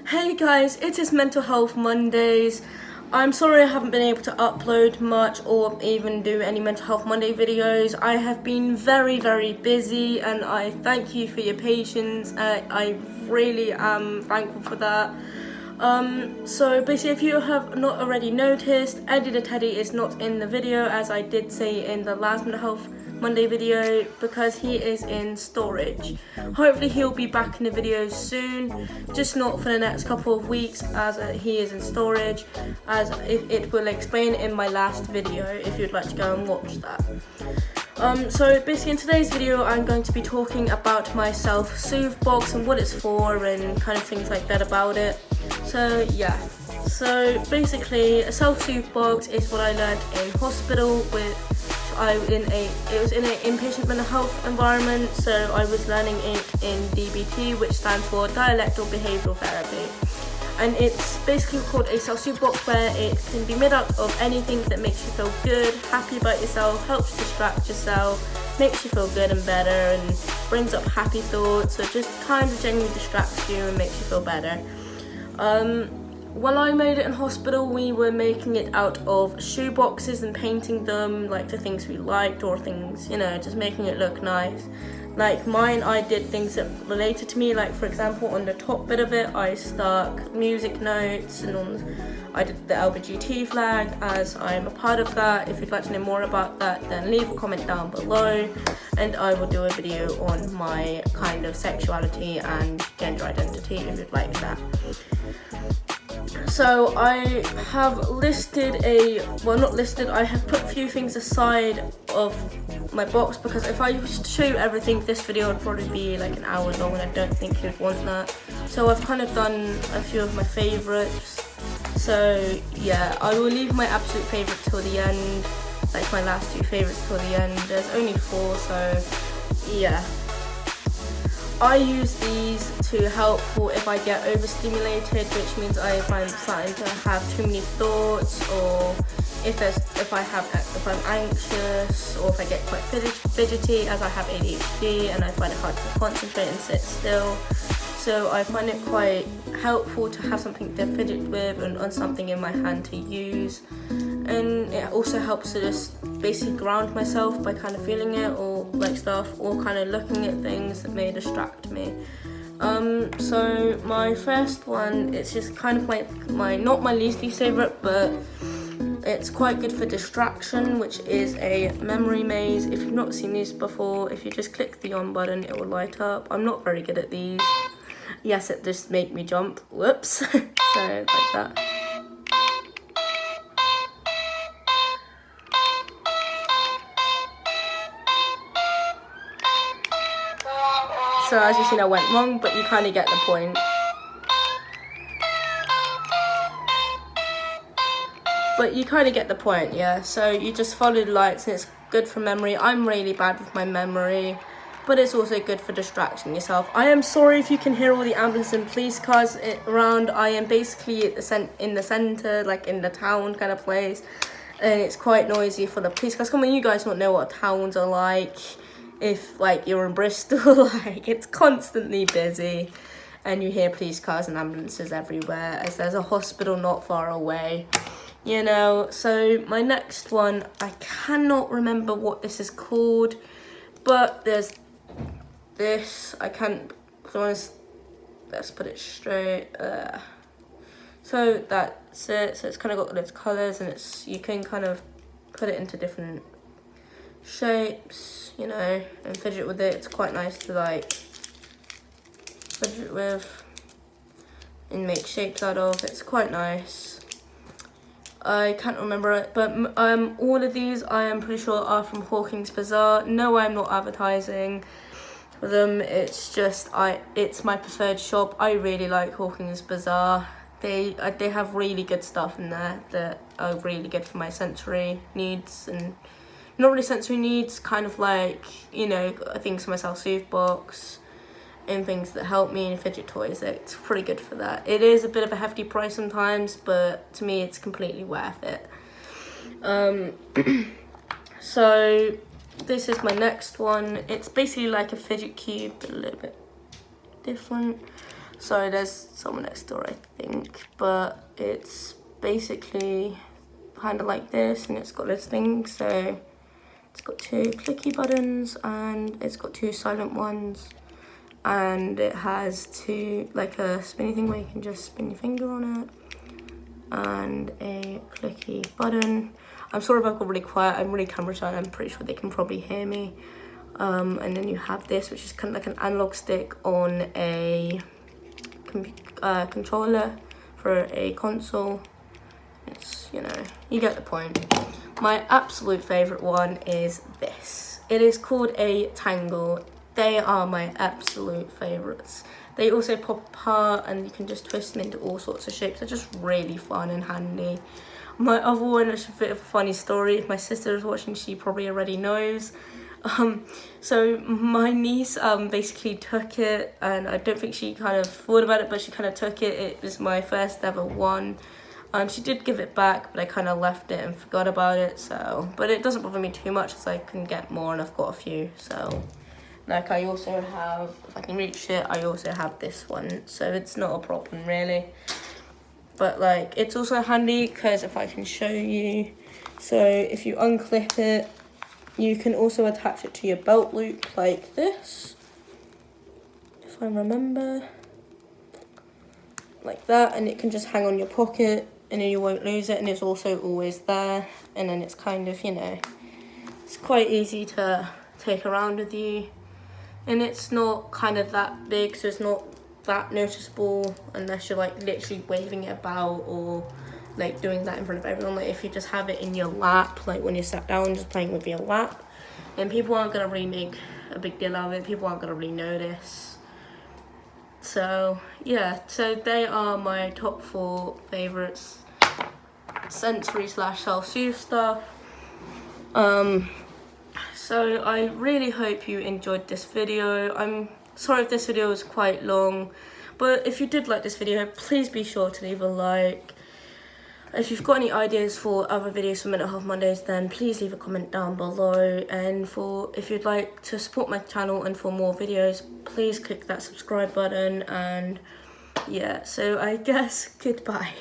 Hey guys, it is Mental Health Mondays. I'm sorry I haven't been able to upload much or even do any Mental Health Monday videos. I have been very busy and I thank you for your patience. I really am thankful for that. So basically, if you have not already noticed, Eddie the Teddy is not in the video, as I did say in the last Mental Health Monday video, because he is in storage. Hopefully he'll be back in the videos soon, just not for the next couple of weeks, as he is in storage, as it will explain in my last video if you'd like to go and watch that. So basically in today's video I'm going to be talking about my self-soothe box and what it's for and kind of things like that about it. So yeah, so basically a self-soothe box is what I learned in hospital it was in an inpatient mental health environment, so I was learning it in DBT, which stands for Dialectal Behavioural Therapy. And it's basically called a self-soothe box, where it can be made up of anything that makes you feel good, happy about yourself, helps distract yourself, makes you feel good and better, and brings up happy thoughts, so just kind of genuinely distracts you and makes you feel better. While I made it in hospital, we were making it out of shoe boxes and painting them like the things we liked, or things, just making it look nice. Like mine, I did things that related to me, like for example on the top bit of it I stuck music notes, and I did the LGBT flag, as I'm a part of that. If you'd like to know more about that, then leave a comment down below and I will do a video on my kind of sexuality and gender identity if you'd like that. So I have I have put a few things aside of my box, because if I was to show you everything, this video would probably be like an hour long and I don't think you'd want that. So I've kind of done a few of my favourites. So yeah, I will leave my absolute favourite till the end, like my last two favourites till the end. There's only 4, so yeah. I use these to help for if I get overstimulated, which means if I'm starting to have too many thoughts, or if I'm anxious, or if I get quite fidgety, as I have ADHD and I find it hard to concentrate and sit still. So I find it quite helpful to have something to fidget with and on something in my hand to use. And it also helps to just basically ground myself by kind of feeling it, or like stuff, or kind of looking at things that may distract me. So my first one, it's just kind of my not my least favorite, but it's quite good for distraction, which is a memory maze. If you've not seen these before, if you just click the on button, it will light up. I'm not very good at these. Yes, it just made me jump. Whoops. So like that. So as you seen, I went wrong, but you kind of get the point. Yeah. So you just follow the lights and it's good for memory. I'm really bad with my memory, but it's also good for distracting yourself. I am sorry if you can hear all the ambulance and police cars around. I am basically in the centre, like in the town kind of place, and it's quite noisy for the police cars. Come on, you guys don't know what towns are like. If like you're in Bristol, like it's constantly busy and you hear police cars and ambulances everywhere, as there's a hospital not far away, So my next one, I cannot remember what this is called, but there's this, let's put it straight. So that's it. So it's kind of got those colours, and you can kind of put it into different shapes, and fidget with it. It's quite nice to like fidget with and make shapes out of. It's quite nice. I can't remember it, but all of these I am pretty sure are from Hawkins Bazaar. No, I'm not advertising for them. It's just it's my preferred shop. I really like Hawkins Bazaar. They have really good stuff in there that are really good for my sensory needs, and not really sensory needs, kind of like, things for my self-soothe box and things that help me, and fidget toys. It's pretty good for that. It is a bit of a hefty price sometimes, but to me it's completely worth it. So this is my next one. It's basically like a fidget cube, but a little bit different. Sorry, there's someone next door, I think, but it's basically kind of like this, and it's got this thing, so it's got 2 clicky buttons and it's got 2 silent ones, and it has 2, like a spinny thing where you can just spin your finger on it, and a clicky button. I'm sorry if I've got really quiet, I'm really camera shy, I'm pretty sure they can probably hear me. And then you have this, which is kind of like an analog stick on a controller for a console. It's, you know, you get the point. My absolute favourite one is this. It is called a Tangle. They are my absolute favourites. They also pop apart and you can just twist them into all sorts of shapes. They're just really fun and handy. My other one is a bit of a funny story. If my sister is watching, she probably already knows. So my niece basically took it, and I don't think she kind of thought about it, but she kind of took it. It was my first ever one. She did give it back, but I kind of left it and forgot about it. So, but it doesn't bother me too much as I can get more, and I've got a few. So, like I also have, if I can reach it, I also have this one. So it's not a problem really. But like, it's also handy because if I can show you, so if you unclip it, you can also attach it to your belt loop like this, if I remember, like that, and it can just hang on your pocket and then you won't lose it, and it's also always there, and then it's kind of, you know, it's quite easy to take around with you, and it's not kind of that big, so it's not that noticeable unless you're like literally waving it about or like doing that in front of everyone. Like if you just have it in your lap, like when you're sat down just playing with your lap, then people aren't gonna really make a big deal out of it, people aren't gonna really notice. So yeah, so they are my top 4 favorites, sensory / self-soothe stuff. So I really hope you enjoyed this video. I'm sorry if this video was quite long, but if you did like this video, please be sure to leave a like. If you've got any ideas for other videos for Mental Health Mondays, then please leave a comment down below. And if you'd like to support my channel and for more videos, please click that subscribe button. And yeah, so I guess goodbye.